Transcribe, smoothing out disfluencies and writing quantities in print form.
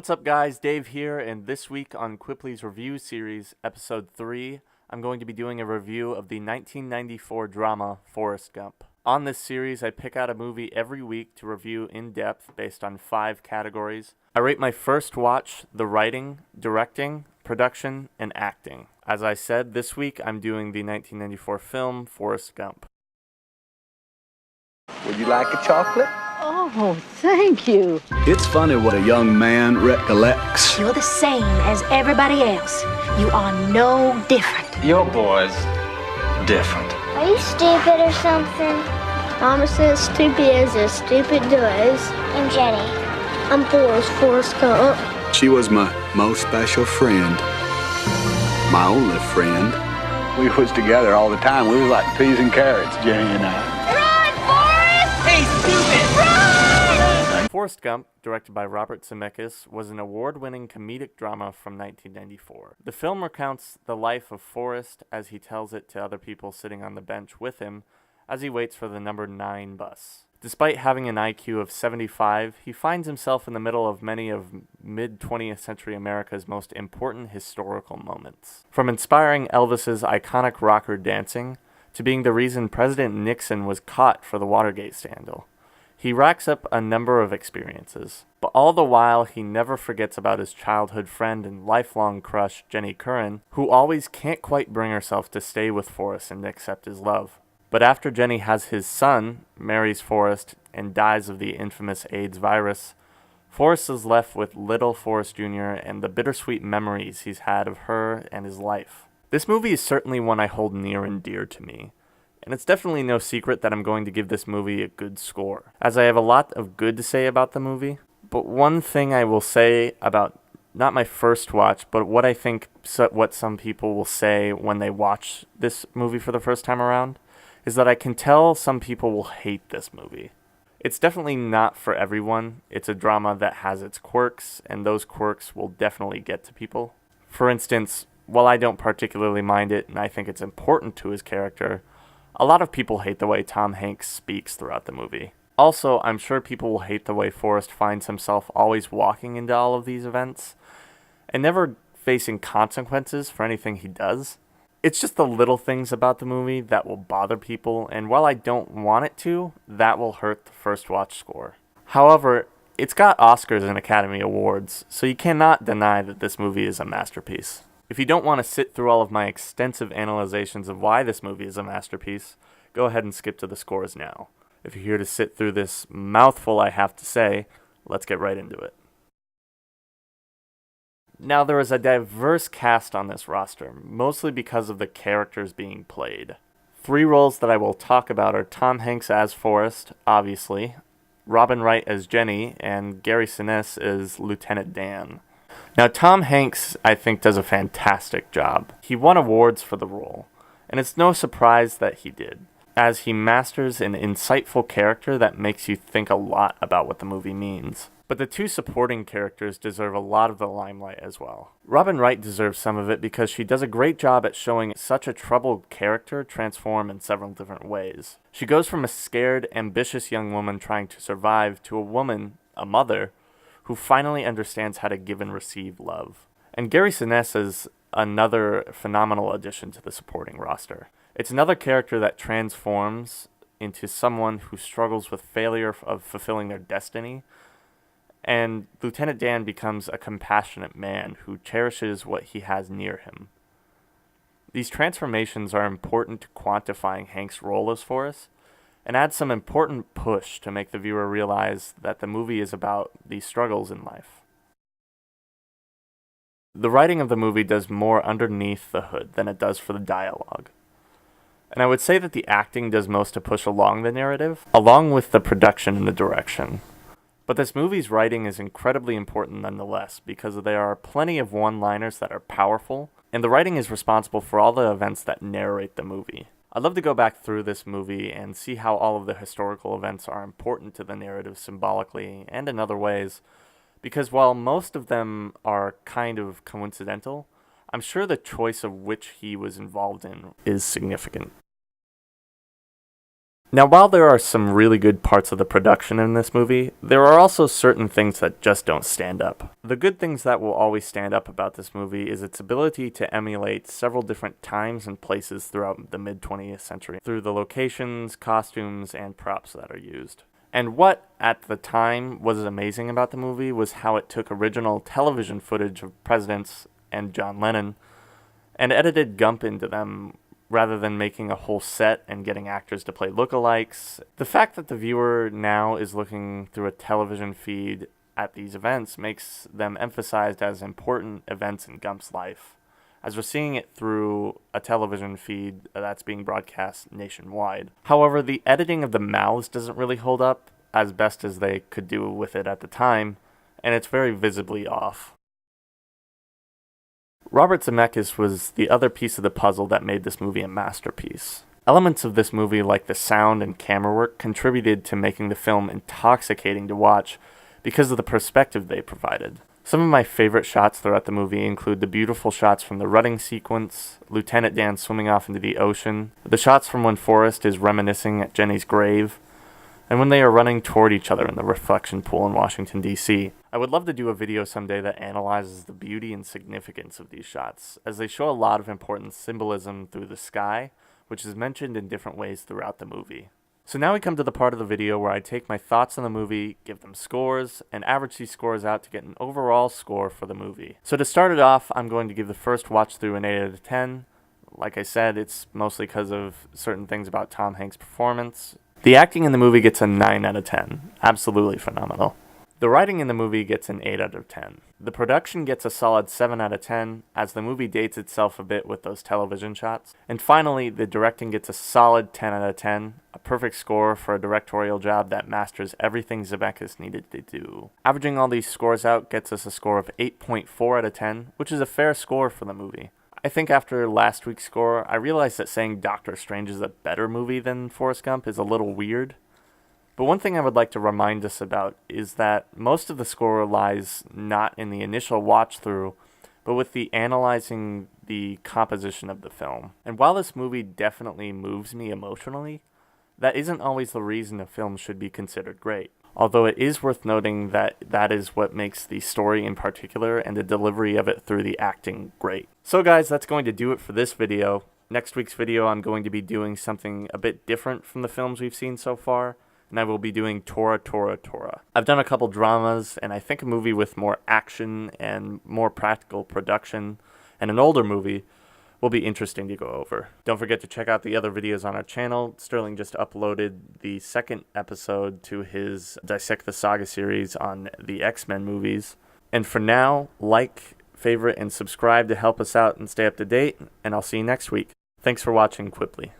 What's up, guys? Dave here, and this week on Quiply's review series, episode 3, I'm going to be doing a review of the 1994 drama Forrest Gump. On this series, I pick out a movie every week to review in depth based on 5 categories. I rate my first watch the writing, directing, production, and acting. As I said, this week I'm doing the 1994 film Forrest Gump. Would you like a chocolate? Oh, thank you. It's funny what a young man recollects. You're the same as everybody else. You are no different. Your boy's different. Are you stupid or something? Mama says stupid as stupid does. I'm Jenny. I'm Forrest Gump. She was my most special friend. My only friend. We was together all the time. We was like peas and carrots, Jenny and I. Forrest Gump, directed by Robert Zemeckis, was an award-winning comedic drama from 1994. The film recounts the life of Forrest as he tells it to other people sitting on the bench with him as he waits for the number 9 bus. Despite having an IQ of 75, he finds himself in the middle of many of mid-20th century America's most important historical moments. From inspiring Elvis's iconic rocker dancing to being the reason President Nixon was caught for the Watergate scandal. He racks up a number of experiences, but all the while he never forgets about his childhood friend and lifelong crush, Jenny Curran, who always can't quite bring herself to stay with Forrest and accept his love. But after Jenny has his son, marries Forrest, and dies of the infamous AIDS virus, Forrest is left with little Forrest Jr. and the bittersweet memories he's had of her and his life. This movie is certainly one I hold near and dear to me. And it's definitely no secret that I'm going to give this movie a good score, as I have a lot of good to say about the movie. But one thing I will say about, not my first watch, but what I think what some people will say when they watch this movie for the first time around, is that I can tell some people will hate this movie. It's definitely not for everyone. It's a drama that has its quirks, and those quirks will definitely get to people. For instance, while I don't particularly mind it, and I think it's important to his character, a lot of people hate the way Tom Hanks speaks throughout the movie. Also, I'm sure people will hate the way Forrest finds himself always walking into all of these events and never facing consequences for anything he does. It's just the little things about the movie that will bother people, and while I don't want it to, that will hurt the first watch score. However, it's got Oscars and Academy Awards, so you cannot deny that this movie is a masterpiece. If you don't want to sit through all of my extensive analyzations of why this movie is a masterpiece, go ahead and skip to the scores now. If you're here to sit through this mouthful I have to say, let's get right into it. Now, there is a diverse cast on this roster, mostly because of the characters being played. 3 roles that I will talk about are Tom Hanks as Forrest, obviously, Robin Wright as Jenny, and Gary Sinise as Lieutenant Dan. Now, Tom Hanks, I think, does a fantastic job. He won awards for the role, and it's no surprise that he did, as he masters an insightful character that makes you think a lot about what the movie means. But the 2 supporting characters deserve a lot of the limelight as well. Robin Wright deserves some of it because she does a great job at showing such a troubled character transform in several different ways. She goes from a scared, ambitious young woman trying to survive to a woman, a mother, who finally understands how to give and receive love. And Gary Sinise is another phenomenal addition to the supporting roster. It's another character that transforms into someone who struggles with failure of fulfilling their destiny, and Lieutenant Dan becomes a compassionate man who cherishes what he has near him. These transformations are important to quantifying Hank's role as Forrest, and add some important push to make the viewer realize that the movie is about these struggles in life. The writing of the movie does more underneath the hood than it does for the dialogue. And I would say that the acting does most to push along the narrative, along with the production and the direction. But this movie's writing is incredibly important nonetheless, because there are plenty of one-liners that are powerful, and the writing is responsible for all the events that narrate the movie. I'd love to go back through this movie and see how all of the historical events are important to the narrative symbolically and in other ways, because while most of them are kind of coincidental, I'm sure the choice of which he was involved in is significant. Now, while there are some really good parts of the production in this movie, there are also certain things that just don't stand up. The good things that will always stand up about this movie is its ability to emulate several different times and places throughout the mid-20th century through the locations, costumes, and props that are used. And what, at the time, was amazing about the movie was how it took original television footage of presidents and John Lennon and edited Gump into them rather than making a whole set and getting actors to play lookalikes. The fact that the viewer now is looking through a television feed at these events makes them emphasized as important events in Gump's life, as we're seeing it through a television feed that's being broadcast nationwide. However, the editing of the mouths doesn't really hold up as best as they could do with it at the time, and it's very visibly off. Robert Zemeckis was the other piece of the puzzle that made this movie a masterpiece. Elements of this movie, like the sound and camera work, contributed to making the film intoxicating to watch because of the perspective they provided. Some of my favorite shots throughout the movie include the beautiful shots from the rutting sequence, Lieutenant Dan swimming off into the ocean, the shots from when Forrest is reminiscing at Jenny's grave, and when they are running toward each other in the reflection pool in Washington, D.C. I would love to do a video someday that analyzes the beauty and significance of these shots, as they show a lot of important symbolism through the sky, which is mentioned in different ways throughout the movie. So now we come to the part of the video where I take my thoughts on the movie, give them scores, and average these scores out to get an overall score for the movie. So to start it off, I'm going to give the first watch through an 8 out of 10. Like I said, it's mostly because of certain things about Tom Hanks' performance. The acting in the movie gets a 9 out of 10. Absolutely phenomenal. The writing in the movie gets an 8 out of 10. The production gets a solid 7 out of 10, as the movie dates itself a bit with those television shots. And finally, the directing gets a solid 10 out of 10, a perfect score for a directorial job that masters everything Zemeckis needed to do. Averaging all these scores out gets us a score of 8.4 out of 10, which is a fair score for the movie. I think after last week's score, I realized that saying Doctor Strange is a better movie than Forrest Gump is a little weird. But one thing I would like to remind us about is that most of the score lies not in the initial watch through, but with the analyzing the composition of the film. And while this movie definitely moves me emotionally, that isn't always the reason a film should be considered great. Although it is worth noting that that is what makes the story in particular and the delivery of it through the acting great. So guys, that's going to do it for this video. Next week's video I'm going to be doing something a bit different from the films we've seen so far, and I will be doing Tora, Tora, Tora. I've done a couple dramas, and I think a movie with more action and more practical production, and an older movie, will be interesting to go over. Don't forget to check out the other videos on our channel. Sterling just uploaded the second episode to his Dissect the Saga series on the X-Men movies. And for now, like, favorite, and subscribe to help us out and stay up to date, and I'll see you next week. Thanks for watching Quiply.